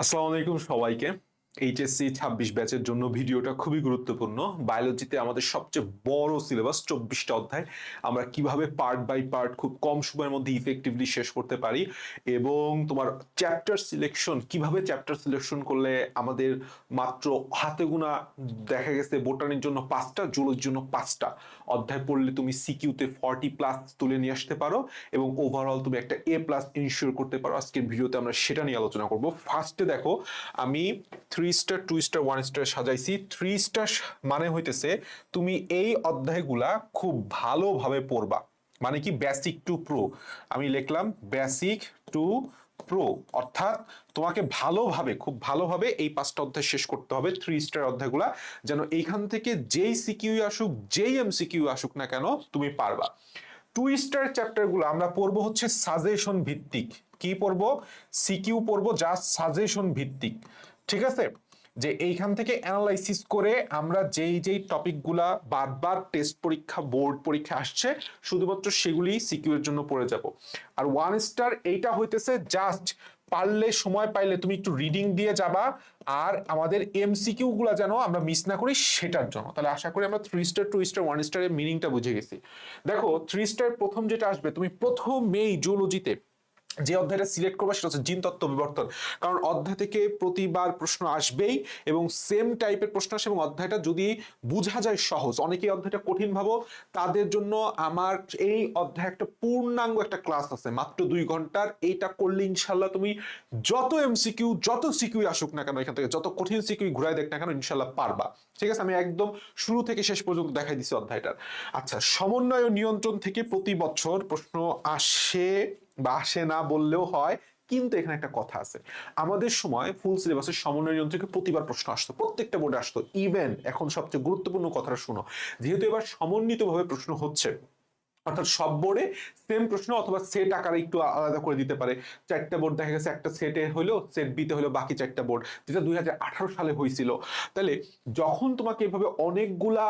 আসসালামু আলাইকুম সবাইকে। এইচএসসি ২৬ ব্যাচের জন্য ভিডিওটা খুবই গুরুত্বপূর্ণ। বায়োলজিতে আমাদের সবচেয়ে বড় সিলেবাস ২৪টা অধ্যায়। আমরা কিভাবে পার্ট বাই পার্ট খুব কম সময়ের মধ্যে ইফেক্টিভলি শেষ করতে পারি এবং তোমার চ্যাপ্টার সিলেকশন করলে আমাদের মাত্র হাতে গোনা দেখা গেছে বোটানির জন্য ৫টা, জুলজির জন্য ৫টা অধ্যায় পড়লে তুমি সিকিউতে 40+ তুলে নিয়ে আসতে পারো এবং ওভারঅল তুমি একটা A+ ইনশিওর করতে পারো। আজকের ভিডিওতে আমরা সেটা নিয়ে আলোচনা করব। ফার্স্টে দেখো, আমি 3 স্টার, 2 স্টার, 1 স্টার সাজাইছি। 3 স্টার মানে হইতেছে তুমি এই অধ্যায়গুলা খুব ভালোভাবে পড়বা। মানে কি, বেসিক টু প্রো। আমি লিখলাম বেসিক টু প্রো, অর্থাৎ তোমাকে খুব ভালোভাবে এই 5টা অধ্যায় শেষ করতে হবে। 3 স্টার অধ্যায়গুলা যেন এইখান থেকে যেই সিকিউ আসুক, যেই এমসিকিউ আসুক না কেন তুমি পারবা। 2 স্টার চ্যাপ্টারগুলো আমরা পড়বো হচ্ছে সাজেশন ভিত্তিক। কি পড়বো? সিকিউ পড়বো যা সাজেশন ভিত্তিক। ঠিক আছে, যে এইখান থেকে অ্যানালাইসিস করে আমরা যেই যেই টপিকগুলা বারবার টেস্ট পরীক্ষা, বোর্ড পরীক্ষা আসছে, শুধুমাত্র সেগুলি সিকিউ এর জন্য পড়ে যাব। আর 1 স্টার এইটা হইতেছে জাস্ট পারলে, সময় পাইলে তুমি একটু রিডিং দিয়ে যাবা, আর আমাদের এমসিকিউ গুলা যেন আমরা মিস না করি সেটার জন্য। তাহলে আশা করি আমরা 3 স্টার, 2 স্টার, 1 স্টারের মিনিংটা বুঝে গেছি। দেখো, 3 স্টার প্রথম যেটা আসবে, তুমি প্রথমেই জুলজিতে যে অধ্যায়টা সিলেক্ট করবে সেটা হচ্ছে জিনতত্ত্ব বিবর্তন। কারণ অধ্যায় থেকে প্রতিবার প্রশ্ন আসবেই এবং সেম টাইপের প্রশ্ন আসে, এবং অধ্যায়টা যদি বোঝা যায় সহজ, অনেকেই অধ্যায়টা কঠিন ভাবো, তাদের জন্য আমার এই অধ্যায় একটা পূর্ণাঙ্গ একটা ক্লাস আছে মাত্র 2 ঘন্টার। এইটা করলে ইনশাল্লাহ তুমি যত এমসিকিউ, যত সিকিউ আসুক না কেন, এখান থেকে যত কঠিন সিকিউ ঘুরাই দেখ না কেন, ইনশাল্লাহ পারবা। ঠিক আছে, আমি একদম শুরু থেকে শেষ পর্যন্ত দেখাই দিছি অধ্যায়টার। আচ্ছা, সমন্বয় ও নিয়ন্ত্রণ থেকে প্রতি বছর প্রশ্ন আসে বা আসে না বললেও হয়, কিন্তু এখানে একটা কথা আছে। আমাদের সময় ফুল সিলেবাসের সমন্বয় নিয়ন্ত্রণকে প্রতিবার প্রশ্ন আসতো, প্রত্যেকটা বোর্ডে আসতো। ইভেন এখন সবচেয়ে গুরুত্বপূর্ণ কথাটা শুনো, যেহেতু এবার সমন্বিতভাবে প্রশ্ন হচ্ছে, অর্থাৎ সব বোর্ডে সেম প্রশ্ন অথবা সেট আকারে একটু আলাদা করে দিতে পারে। 4টা বোর্ড দেখা গেছে একটা সেটে হলো, সেট বিতে হলো বাকি 4টা বোর্ড, যেটা 2018 সালে হয়েছিল। তাহলে যখন তোমাকে এভাবে অনেকগুলা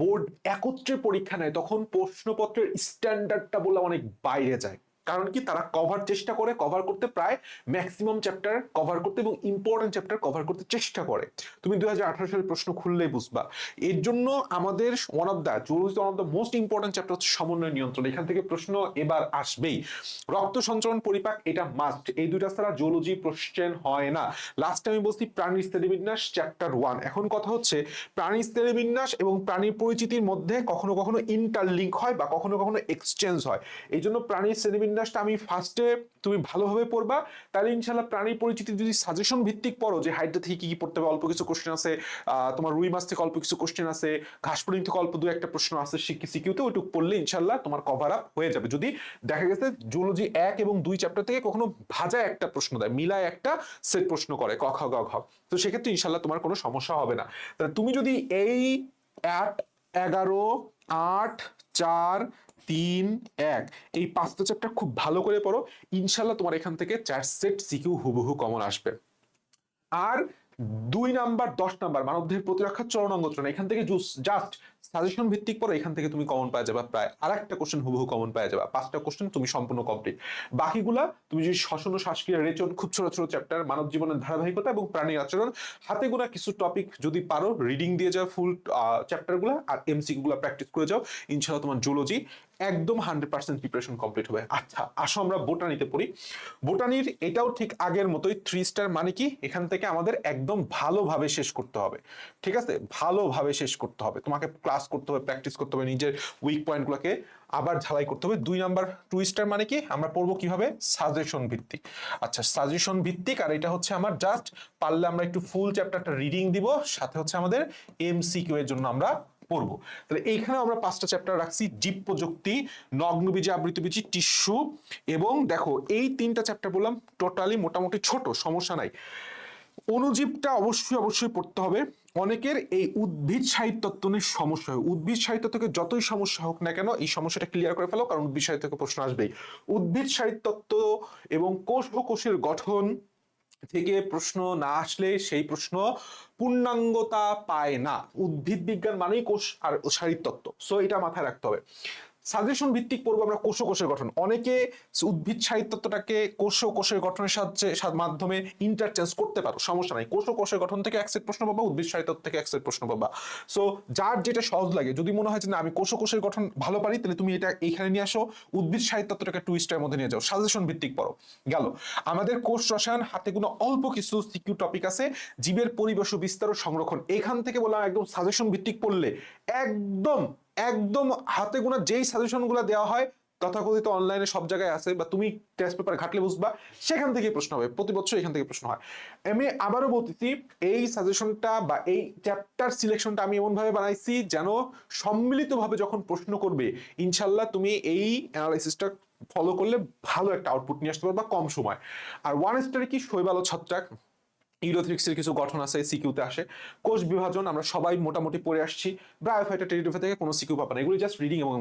বোর্ড একত্রে পরীক্ষা নেয়, তখন প্রশ্নপত্রের স্ট্যান্ডার্ডটা বলে অনেক বাইরে যায়। কারণ কি, তারা কভার করতে প্রায় ম্যাক্সিমাম চ্যাপ্টার কভার করতে এবং ইম্পর্টেন্ট চ্যাপ্টার কভার করতে চেষ্টা করে। তুমি 2018 সালের প্রশ্ন খুললেই বুঝবা। এর জন্য আমাদের one of the most important chapter হচ্ছে সমন্বয় নিয়ন্ত্রণ। এখান থেকে প্রশ্ন এবার আসবেই। রক্ত সঞ্চালন পরিপাক, এটা মাস্ট। এই দুইটা ছাড়া জুলজি কোশ্চেন হয় না। লাস্ট আমি বলছি প্রাণীর শ্রেণীবিন্যাস চ্যাপ্টার 1। এখন কথা হচ্ছে প্রাণীর শ্রেণীবিন্যাস এবং প্রাণীর পরিচিতির মধ্যে কখনো কখনো ইন্টারলিঙ্ক হয় বা কখনো কখনো এক্সচেঞ্জ হয়। এই জন্য প্রাণীর শ্রেণীবিন্যাসটা আমি ফার্স্টে তুমি ভালোভাবে পড়বা। তাহলে ইনশাল্লাহ প্রাণীর পরিচিতি যদি সাজেশন ভিত্তিক পড়ো, যে হাইড্রা থেকে কি কি পড়তে হবে, অল্প কিছু কোশ্চেন আছে, তোমার রুই মাছ থেকে অল্প কিছু কোশ্চেন আছে, ঘাসফড়িং থেকে অল্প 2-1টা প্রশ্ন আছে সিকিউতে, ওইটুকু পড়লে ইনশাল্লাহ তোমার কভার আপ হয়ে যাবে। যদি দেখা গেছে জুলজি 1 এবং 2 চ্যাপ্টার থেকে কখনো ভাজা একটা প্রশ্ন দেয়, মিলায় একটা সেট প্রশ্ন করে ক খ গ ঘ, তো সেক্ষেত্রে ইনশাল্লাহ তোমার কোনো সমস্যা হবে না। তাহলে তুমি যদি এই 8, 11, 8, 4, 3, 1 এই 5টা চ্যাপ্টার খুব ভালো করে পড়ো, ইনশাল্লাহ তোমার এখান থেকে 4 সেট সিকিউ হুবহু কমন আসবে। আর 2 নাম্বার, 10 নাম্বার মানবদেহের প্রতিরক্ষা চরণাঙ্গত্রণ, এখান থেকে জাস্ট সাজেশন ভিত্তিক পরে এখান থেকে তুমি কমন পাওয়া যাবে প্রায় আর একটা কোশ্চেন হুবহু কমন পাওয়া যাবে। 5টা কোশ্চেন তুমি সম্পূর্ণ কমপ্লিট। বাকিগুলা তুমি যদি শ্বসন ও শ্বাসক্রিয়া, রেচন, খুব ছোট ছোট চ্যাপ্টার, মানব জীবনের ধারাবাহিকতা এবং প্রাণীর আচরণ, হাতে গোনা কিছু টপিক যদি পারো রিডিং দিয়ে যাও ফুল চ্যাপ্টারগুলো, আর এমসিকিউ গুলো প্র্যাকটিস করে যাও, ইনশাআল্লাহ তোমার জুলজি একদম 100% প্রিপারেশন কমপ্লিট হবে। আচ্ছা, আসো আমরা বোটানিতে পড়ি। বোটানির এটাও ঠিক আগের মতোই 3 স্টার। মানে কি, এখান থেকে আমাদের একদম ভালোভাবে শেষ করতে হবে। ঠিক আছে, ভালোভাবে শেষ করতে হবে, তোমাকে ক্লাস করতে হবে, প্র্যাকটিস করতে হবে, নিজের উইক পয়েন্টগুলোকে আবার ঝালাই করতে হবে। 2 নাম্বার 2 স্টার মানে কি, আমরা পড়বো কিভাবে, সাজেশন ভিত্তিক। আচ্ছা, সাজেশন ভিত্তিক, আর এটা হচ্ছে আমার জাস্ট পারলে আমরা একটু ফুল চ্যাপ্টারটা রিডিং দিব, সাথে হচ্ছে আমাদের এমসিকিউ এর জন্য আমরা পড়বো। তাহলে এইখানে আমরা 5টা চ্যাপ্টার রাখছি, জীব প্রযুক্তি, নগ্নবীজি, আবৃতবীজি, টিস্যু, এবং দেখো এই 3টা চ্যাপ্টার বললাম টোটালি মোটামুটি ছোট, সমস্যা নাই। অণুজীবটা অবশ্যই অবশ্যই পড়তে হবে। অনেকের এই উদ্ভিদ সাহিত্যত্ব নিয়ে সমস্যা হয়, উদ্ভিদ সাহিত্য থেকে যতই সমস্যা হোক না কেন এই সমস্যাটা ক্লিয়ার করে ফেলো, কারণ উদ্ভিদ সাহিত্য থেকে প্রশ্ন আসবেই। উদ্ভিদ সাহিত্যত্ব এবং কোষ ও কোষের গঠন থেকে প্রশ্ন না আসলে সেই প্রশ্ন পূর্ণাঙ্গতা পায় না। উদ্ভিদ বিজ্ঞান মানেই কোষ আর শারীরতত্ত্ব, সো এটা মাথায় রাখতে হবে। সাজেশন ভিত্তিক পড়বো আমরা কোষ ও কোষের গঠন। অনেকে উদ্ভিদ সাহিত্যটাকে কোষ ও কোষের গঠনের মাধ্যমে ইন্টারচেঞ্জ করতে পারো, সমস্যা নাই। কোষ ও কোষের গঠন থেকে এক সেট প্রশ্ন পাবা, উদ্ভিদ সাহিত্য থেকে এক সেট প্রশ্ন পাবা। সো যার যেটা সহজ লাগে, যদি মনে হয় যে না আমি কোষ ও কোষের গঠন ভালো পারি, তাহলে তুমি এটা এখানে নিয়ে আসো, উদ্ভিদ সাহিত্যটাকে টুইস্টের মধ্যে নিয়ে যাও, সাজেশন ভিত্তিক পড়ো। গেল আমাদের কোষ রসায়ন, হাতে কোনো অল্প কিছু সিকিউ টপিক আছে, জীবের পরিবেশ ও বিস্তার ও সংরক্ষণ, এখান থেকে বললাম একদম সাজেশন ভিত্তিক পড়লে একদম একদম হাতে গোনা যেই সাজেশনগুলো দেওয়া হয় তথাকথিত অনলাইনে সব জায়গায় আছে, বা তুমি টেস্ট পেপার ঘাটলে বুঝবা, সেখান থেকে প্রশ্ন হবে, প্রতি বছর এখান থেকে প্রশ্ন হয়। আমি আবারও বলতেছি, এই সাজেশনটা বা এই চ্যাপ্টার সিলেকশনটা আমি এমন ভাবে বানাইছি যেন সম্মিলিতভাবে যখন প্রশ্ন করবে, ইনশাল্লাহ তুমি এই অ্যানালাইসিসটা ফলো করলে ভালো একটা আউটপুট নিয়ে আসতে পারবা কম সময়। আর ওয়ান স্টারে কি শৈবাল ও ছত্রাক, ইউরোথ্রিক্সের কিছু গঠন আছে, সিকিউতে আসে। কোষ বিভাজন আমরা সবাই মোটামুটি পড়ে আসছি, ব্রায়োফাইটা টেরিডোফা থেকে কোনো সিকিউ পাবে না, এগুলি জাস্ট রিডিং এবং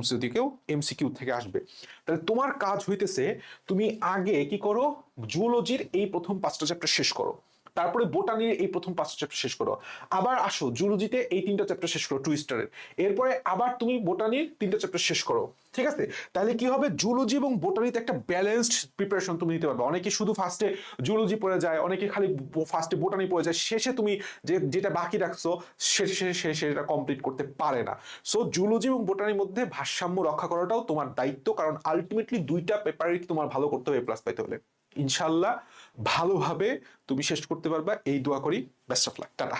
এমসিকিউ থেকে আসবে। তাহলে তোমার কাজ হইতেছে তুমি আগে কি করো, জুওলজির এই প্রথম 5টা চ্যাপ্টার শেষ করো, তারপরে বোটানির এই প্রথম 5টা চ্যাপ্টার শেষ করো, আবার আসো জুলজিতে এই 3টা চ্যাপ্টার শেষ করো টুইস্টারের, এরপরে আবার তুমি বোটানির 3টা চ্যাপ্টার শেষ করো। ঠিক আছে, তাহলে কি হবে, জুলজি এবং বোটানিতে একটা ব্যালেন্সড প্রিপারেশন তুমি নিতে পারবে। অনেকে শুধু ফার্স্টে জুলজি পড়ে যায়, অনেকে খালি ফার্স্টে বোটানি পড়ে যায়, শেষে তুমি যেটা বাকি রাখছো সেটা কমপ্লিট করতে পারে না। সো জুলজি এবং বোটানির মধ্যে ভারসাম্য রক্ষা করাটাও তোমার দায়িত্ব, কারণ আলটিমেটলি দুইটা পেপারই তোমার ভালো করতে হবে প্লাস পাইতে হলে। ইনশাল্লাহ ভালোভাবে তুমি শেষ করতে পারবা, এই দোয়া করি। Best of luck, tata.